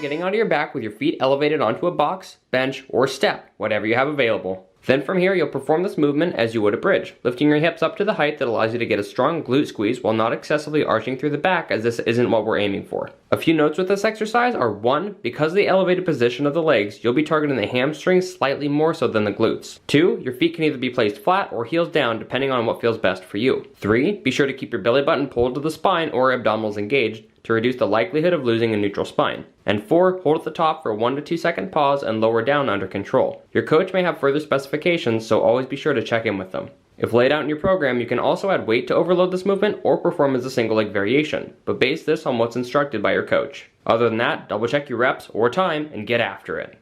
getting onto your back with your feet elevated onto a box, bench, or step, whatever you have available. Then from here, you'll perform this movement as you would a bridge, lifting your hips up to the height that allows you to get a strong glute squeeze while not excessively arching through the back, as this isn't what we're aiming for. A few notes with this exercise are: 1, because of the elevated position of the legs, you'll be targeting the hamstrings slightly more so than the glutes. 2, your feet can either be placed flat or heels down depending on what feels best for you. 3, be sure to keep your belly button pulled to the spine or abdominals engaged to reduce the likelihood of losing a neutral spine. And 4, hold at the top for a 1 to 2 second pause and lower down under control. Your coach may have further specifications, so always be sure to check in with them. If laid out in your program, you can also add weight to overload this movement or perform as a single leg variation, but base this on what's instructed by your coach. Other than that, double check your reps or time and get after it.